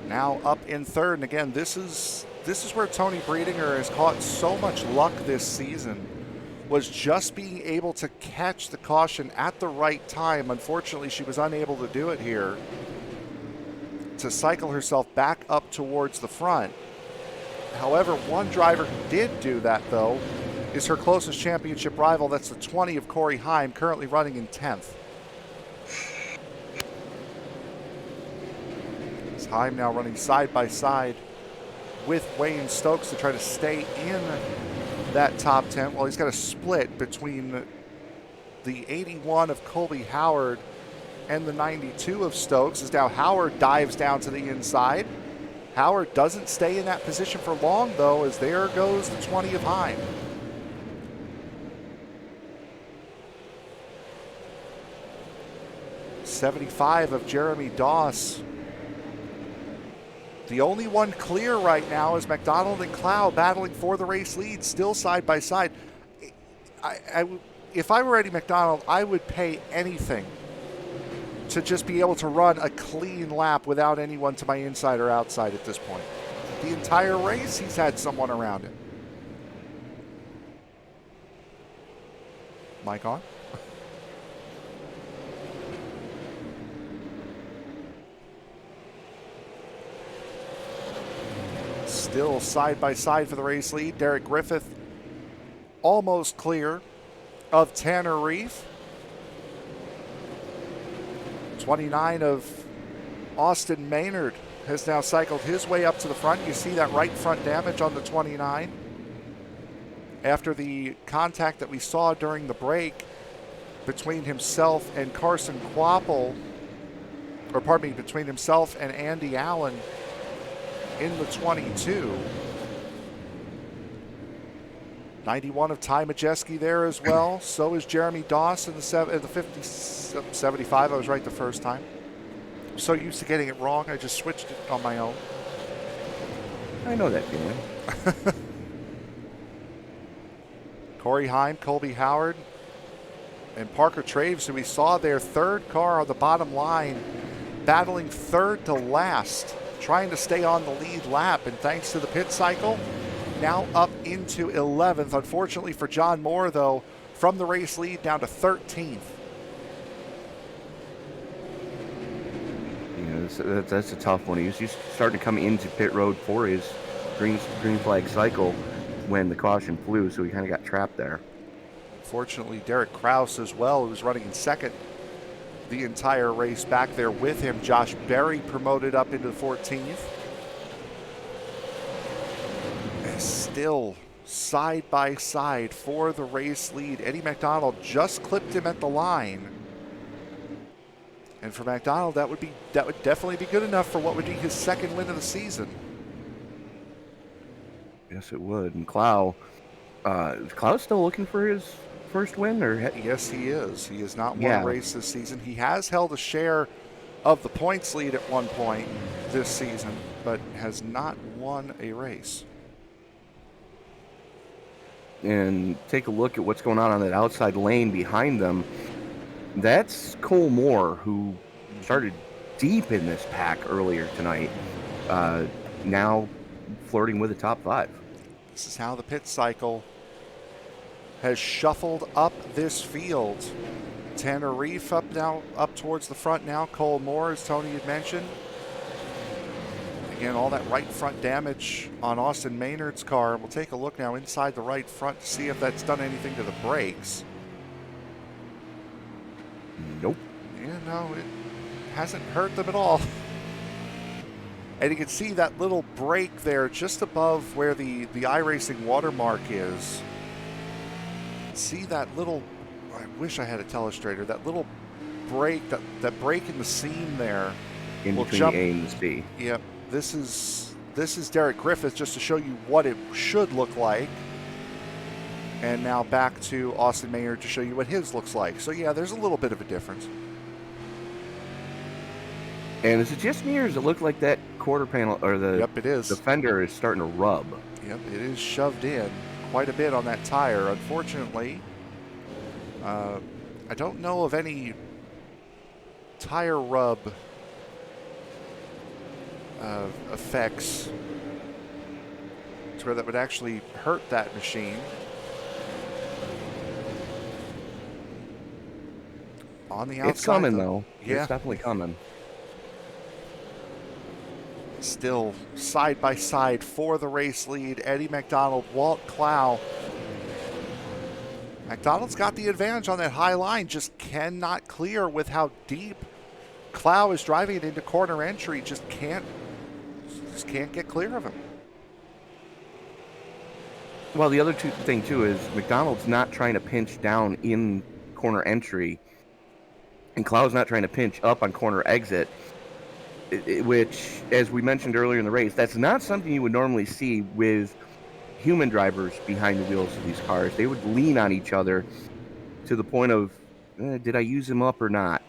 Now up in third, and again, this is where Toni Breidinger has caught so much luck this season, was just being able to catch the caution at the right time. Unfortunately, she was unable to do it here to cycle herself back up towards the front. However, one driver who did do that, though, is her closest championship rival. That's the 20 of Corey Heim, currently running in 10th. It's Heim now running side by side with Wayne Stokes to try to stay in that top 10. Well, he's got a split between the 81 of Colby Howard and the 92 of Stokes, as now Howard dives down to the inside. Howard doesn't stay in that position for long, though, as there goes the 20 of Heim. '75 of Jeremy Doss. The only one clear right now is McDonald and Clow battling for the race lead, still side by side. If I were Eddie McDonald, I would pay anything to just be able to run a clean lap without anyone to my inside or outside at this point. The entire race, he's had someone around him. Mic on? Still side by side for the race lead. Derrick Griffith almost clear of Tanner Reef. 29 of Austin Maynard has now cycled his way up to the front. You see that right front damage on the 29. After the contact that we saw during the break between himself and Carson Kvapil, or pardon me, between himself and Andy Allen in the 22. 91 of Ty Majeski there as well. So is Jeremy Doss in the 75. I was right the first time. I'm so used to getting it wrong, I just switched it on my own. I know that feeling. Corey Heim, Colby Howard, and Parker Traves, who we saw their third car on the bottom line, battling third to last, trying to stay on the lead lap. And thanks to the pit cycle, now up into 11th. Unfortunately for John Moore, though, from the race lead down to 13th. Yeah, that's a tough one. He was just starting to come into pit road for his green flag cycle when the caution flew, so he kind of got trapped there. Fortunately, Derek Kraus as well, who was running in second the entire race, back there with him. Josh Berry promoted up into the 14th. And still side by side for the race lead. Eddie McDonald just clipped him at the line. And for McDonald, that would definitely be good enough for what would be his second win of the season. Yes, it would. And Clow, is Clow still looking for his first win? Or Yes, he is. He has not won a race this season. He has held a share of the points lead at one point this season, but has not won a race. And take a look at what's going on that outside lane behind them. That's Cole Moore, who started deep in this pack earlier tonight. Now flirting with the top 5. This is how the pit cycle has shuffled up this field. Tanner Reef up towards the front now. Cole Moore, as Tony had mentioned. Again, all that right front damage on Austin Maynard's car. We'll take a look now inside the right front to see if that's done anything to the brakes. Nope. Yeah, no, it hasn't hurt them at all. And you can see that little break there just above where the iRacing watermark is. See that little, I wish I had a telestrator, that little break, that break in the seam there. In between the A and the C. Yep. This is Derrick Griffith, just to show you what it should look like. And now back to Austin Maynard to show you what his looks like. So yeah, there's a little bit of a difference. And is it just me, or does it look like that quarter panel, or Yep, it is. the fender is starting to rub? Yep, it is shoved in quite a bit on that tire. Unfortunately, I don't know of any tire rub effects to where that would actually hurt that machine. On the outside, It's coming, though. Yeah. It's definitely coming. Still side by side for the race lead. Eddie McDonald, Walt Clow. McDonald's got the advantage on that high line, just cannot clear with how deep Clow is driving it into corner entry. Just can't get clear of him. Well, the other thing too is McDonald's not trying to pinch down in corner entry, and Clow's not trying to pinch up on corner exit. Which, as we mentioned earlier in the race, that's not something you would normally see with human drivers behind the wheels of these cars. They would lean on each other to the point of, did I use him up or not?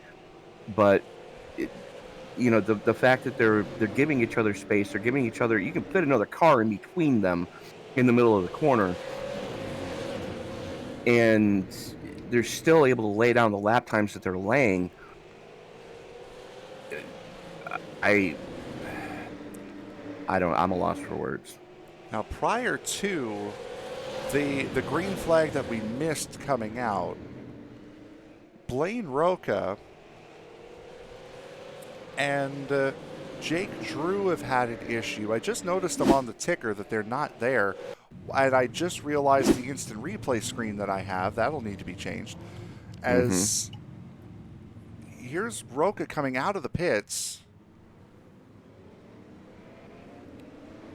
But, the fact that they're giving each other space, they're giving each other, you can put another car in between them in the middle of the corner, and they're still able to lay down the lap times that they're laying. I'm a loss for words. Now, prior to the green flag that we missed coming out, Blaine Roca and Jake Drew have had an issue. I just noticed them on the ticker that they're not there, and I just realized the instant replay screen that I have, that'll need to be changed. As here's Roca coming out of the pits.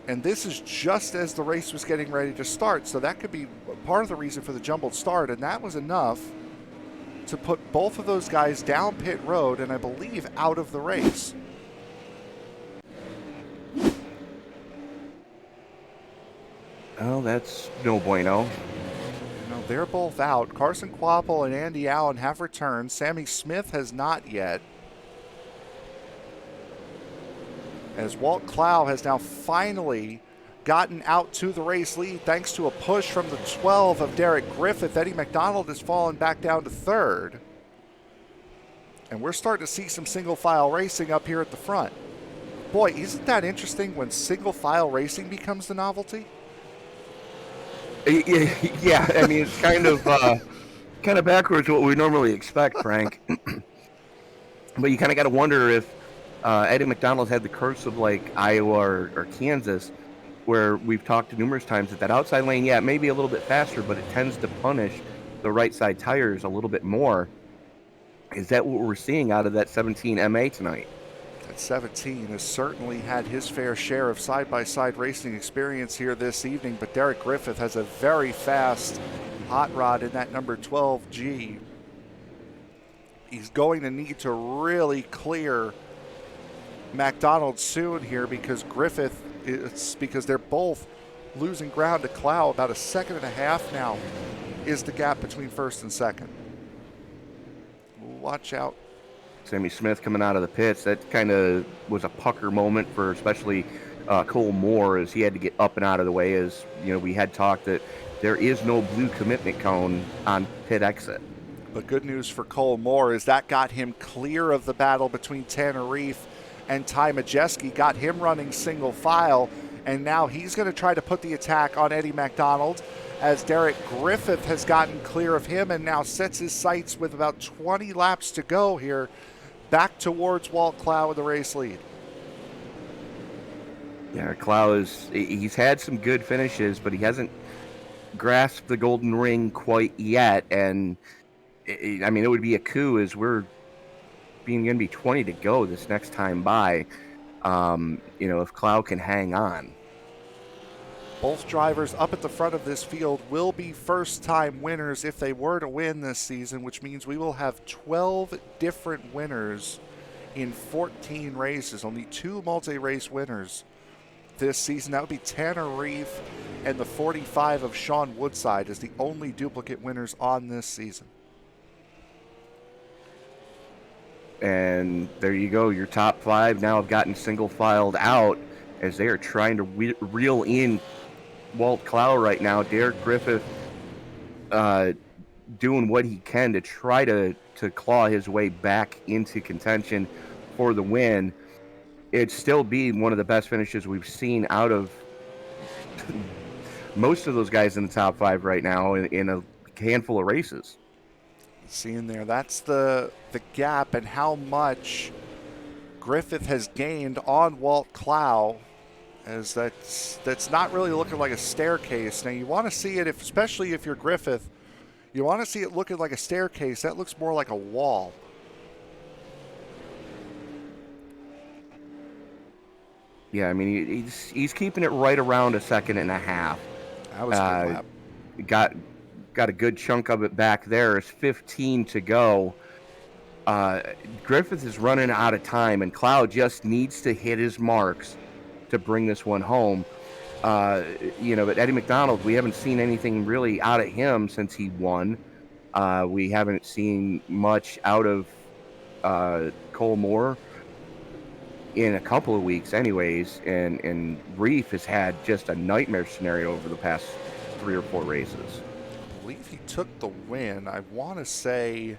And this is just as the race was getting ready to start. So that could be part of the reason for the jumbled start. And that was enough to put both of those guys down pit road and I believe out of the race. Oh, that's no bueno. No, they're both out. Carson Quapple and Andy Allen have returned. Sammy Smith has not yet. As Walt Clow has now finally gotten out to the race lead thanks to a push from the 12 of Derrick Griffith. Eddie McDonald has fallen back down to third. And we're starting to see some single file racing up here at the front. Boy, isn't that interesting when single file racing becomes the novelty? Yeah, I mean, it's kind of backwards what we normally expect, Frank. But you kind of got to wonder if Eddie McDonald had the curse of like Iowa or Kansas, where we've talked numerous times that outside lane, yeah, it may be a little bit faster, but it tends to punish the right side tires a little bit more. Is that what we're seeing out of that 17 MA tonight? at 17, has certainly had his fair share of side-by-side racing experience here this evening, but Derrick Griffith has a very fast hot rod in that number 12G. He's going to need to really clear McDonald soon here because because they're both losing ground to Clough. About a second and a half now is the gap between first and second. Watch out. Sammy Smith coming out of the pits. That kind of was a pucker moment for especially Cole Moore, as he had to get up and out of the way. As you know, we had talked that there is no blue commitment cone on pit exit. But good news for Cole Moore is that got him clear of the battle between Tanner Reef and Ty Majeski, got him running single file, and now he's going to try to put the attack on Eddie McDonald as Derrick Griffith has gotten clear of him and now sets his sights with about 20 laps to go here back towards Walt Clough with the race lead. Yeah, Clough he's had some good finishes, but he hasn't grasped the golden ring quite yet, and I mean, it would be a coup as we're going to be 20 to go this next time by, if Clough can hang on. Both drivers up at the front of this field will be first-time winners if they were to win this season, which means we will have 12 different winners in 14 races. Only 2 multi-race winners this season. That would be Tanner Reef and the 45 of Sean Woodside as the only duplicate winners on this season. And there you go. Your top 5 now have gotten single-filed out as they are trying to reel in Walt Clough right now. Derrick Griffith doing what he can to try to claw his way back into contention for the win. It'd still be one of the best finishes we've seen out of most of those guys in the top 5 right now in a handful of races. Seeing there, that's the gap and how much Griffith has gained on Walt Clough, as that's not really looking like a staircase. Now you want to see it, especially if you're Griffith, you want to see it looking like a staircase. That looks more like a wall. Yeah, I mean, he's keeping it right around a second and a half. That was a good lap. Got a good chunk of it back there. It's 15 to go. Griffith is running out of time, and Clough just needs to hit his marks to bring this one home. But Eddie McDonald, we haven't seen anything really out of him since he won. We haven't seen much out of Cole Moore in a couple of weeks anyways, and Reef has had just a nightmare scenario over the past 3 or 4 races. I believe he took the win, I want to say,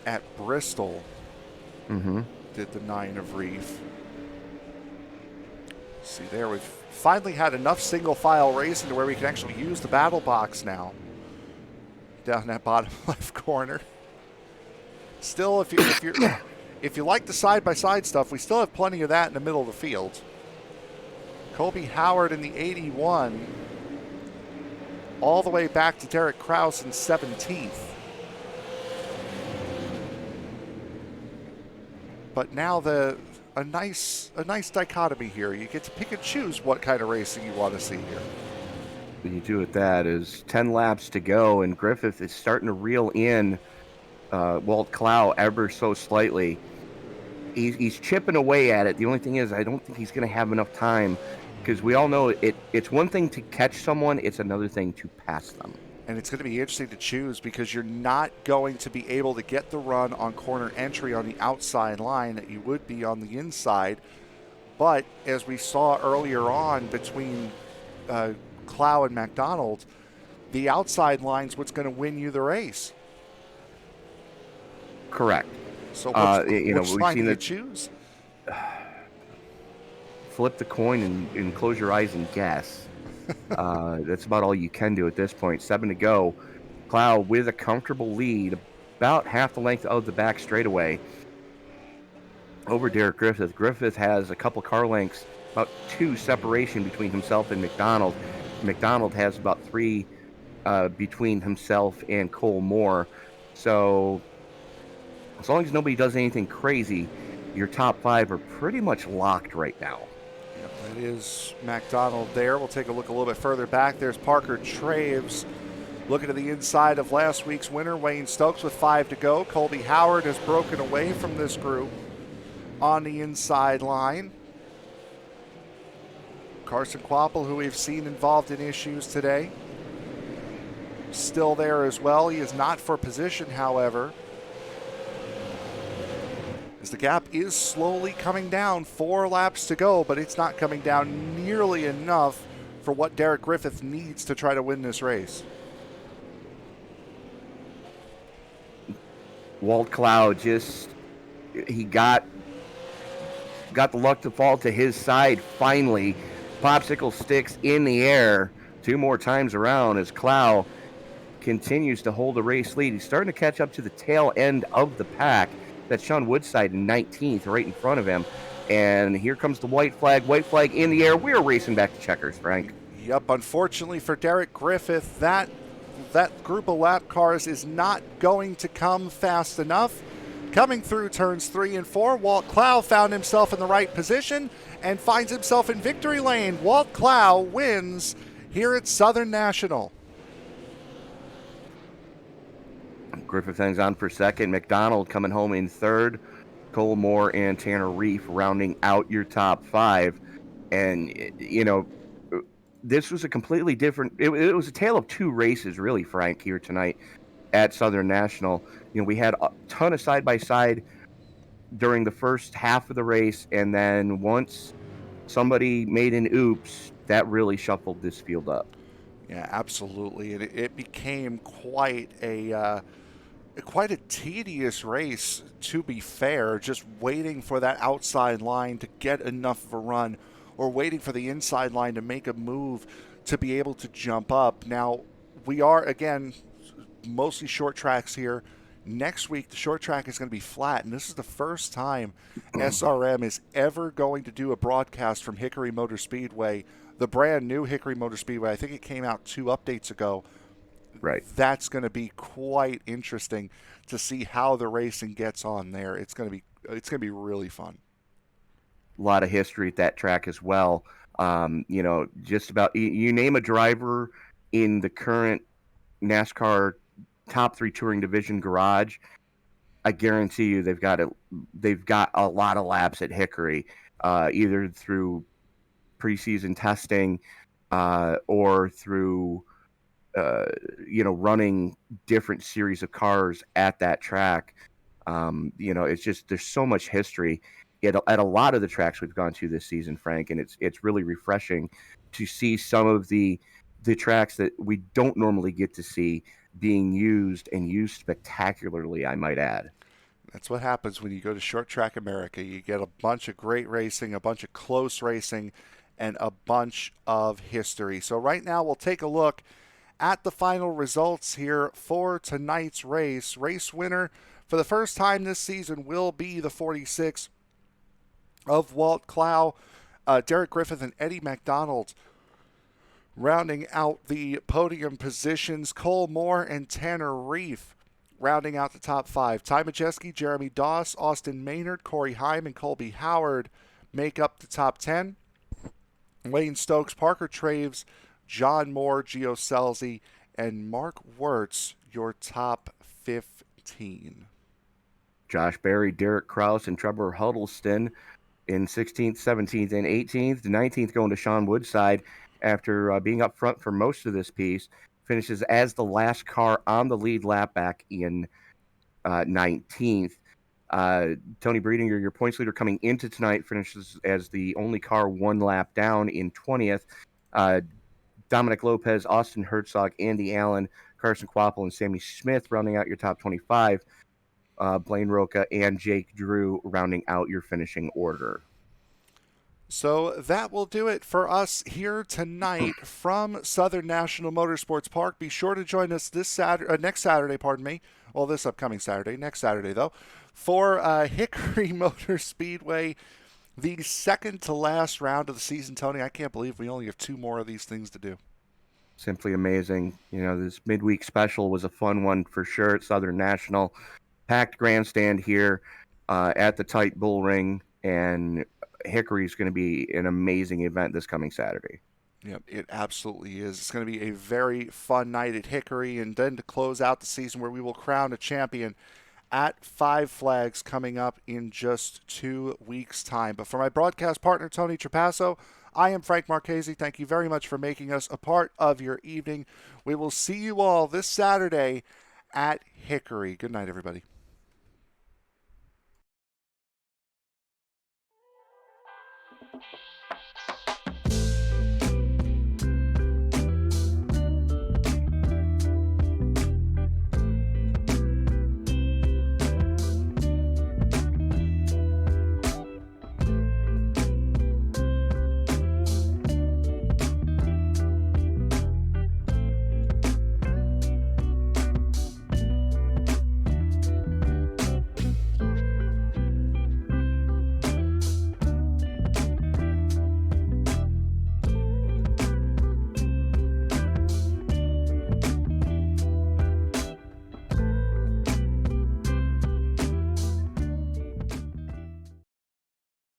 at Bristol. Did the 9 of Reef. See there, we've finally had enough single file racing to where we can actually use the battle box now. Down that bottom left corner. Still, if you like the side-by-side stuff, we still have plenty of that in the middle of the field. Colby Howard in the 81. All the way back to Derek Kraus in 17th. But now a nice dichotomy here. You get to pick and choose what kind of racing you want to see here. What you do with that is 10 laps to go, and Griffith is starting to reel in Walt Clough ever so slightly. He's chipping away at it. The only thing is, I don't think he's going to have enough time, because we all know it's one thing to catch someone, it's another thing to pass them. And it's going to be interesting to choose, because you're not going to be able to get the run on corner entry on the outside line that you would be on the inside. But as we saw earlier on between Clough and McDonald, the outside line's what's going to win you the race. Correct. So which line do you choose? Flip the coin and close your eyes and guess. That's about all you can do at this point. 7 to go. Clough with a comfortable lead, about half the length of the back straightaway over Derrick Griffith. Griffith has a couple car lengths, about 2 separation between himself and McDonald. McDonald has about 3 between himself and Cole Moore. So as long as nobody does anything crazy, your top 5 are pretty much locked right now. Yep, that is McDonald there. We'll take a look a little bit further back. There's Parker Traves looking to the inside of last week's winner, Wayne Stokes, with 5 to go. Colby Howard has broken away from this group on the inside line. Carson Quapple, who we've seen involved in issues today, still there as well. He is not for position, however, as the gap is slowly coming down. 4 laps to go, but it's not coming down nearly enough for what Derrick Griffith needs to try to win this race. Walt Cloud he got the luck to fall to his side finally. Popsicle sticks in the air 2 more times around as Cloud continues to hold the race lead. He's starting to catch up to the tail end of the pack. That's Sean Woodside in 19th, right in front of him. And here comes the white flag in the air. We're racing back to checkers, Frank. Yep, unfortunately for Derrick Griffith, that group of lap cars is not going to come fast enough. Coming through turns 3 and 4, Walt Clow found himself in the right position and finds himself in victory lane. Walt Clow wins here at Southern National. Griffith hangs on for second. McDonald coming home in third. Cole Moore and Tanner Reef rounding out your top 5. And, this was a completely different, it was a tale of 2 races, really, Frank, here tonight at Southern National. We had a ton of side-by-side during the first half of the race, and then once somebody made an oops, that really shuffled this field up. Yeah, absolutely. It became quite a tedious race, to be fair, just waiting for that outside line to get enough of a run, or waiting for the inside line to make a move to be able to jump up. Now, we are, again, mostly short tracks here. Next week, the short track is going to be flat, and this is the first time SRM is ever going to do a broadcast from Hickory Motor Speedway, the brand new Hickory Motor Speedway. I think it came out 2 updates ago. Right. That's going to be quite interesting to see how the racing gets on there. It's going to be really fun. A lot of history at that track as well. Just about you name a driver in the current NASCAR top 3 touring division garage, I guarantee you they've got a lot of laps at Hickory, either through preseason testing or through running different series of cars at that track. It's just, there's so much history at a lot of the tracks we've gone to this season, Frank, and it's really refreshing to see some of the tracks that we don't normally get to see being used, and used spectacularly, I might add. That's what happens when you go to Short Track America. You get a bunch of great racing, a bunch of close racing, and a bunch of history. So right now we'll take a look at the final results here for tonight's race. Race winner for the first time this season will be the 46 of Walt Clow. Derrick Griffith and Eddie McDonald rounding out the podium positions. Cole Moore and Tanner Reef rounding out the top 5. Ty Majeski, Jeremy Doss, Austin Maynard, Corey Heim, and Colby Howard make up the top 10. Wayne Stokes, Parker Traves, John Moore, Gio Selzy, and Mark Wirtz, your top 15. Josh Berry, Derek Kraus, and Trevor Huddleston in 16th, 17th, and 18th. The 19th going to Sean Woodside after being up front for most of this piece. Finishes as the last car on the lead lap back in 19th. Toni Breidinger, your points leader coming into tonight, finishes as the only car 1 lap down in 20th. Dominic Lopez, Austin Herzog, Andy Allen, Carson Quapple, and Sammy Smith rounding out your top 25. Blaine Roca and Jake Drew rounding out your finishing order. So that will do it for us here tonight from Southern National Motorsports Park. Be sure to join us next Saturday, Well, this upcoming Saturday, next Saturday though, for Hickory Motor Speedway, the second to last round of the season. Tony, I can't believe we only have 2 more of these things to do. Simply amazing. This midweek special was a fun one for sure at Southern National. Packed grandstand here. at the Tight Bull Ring, and Hickory is going to be an amazing event this coming Saturday. Yep, it absolutely is. It's going to be a very fun night at Hickory, and then to close out the season where we will crown a champion at Five Flags coming up in just 2 weeks' time. But for my broadcast partner, Tony Trapasso, I am Frank Marchese. Thank you very much for making us a part of your evening. We will see you all this Saturday at Hickory. Good night, everybody.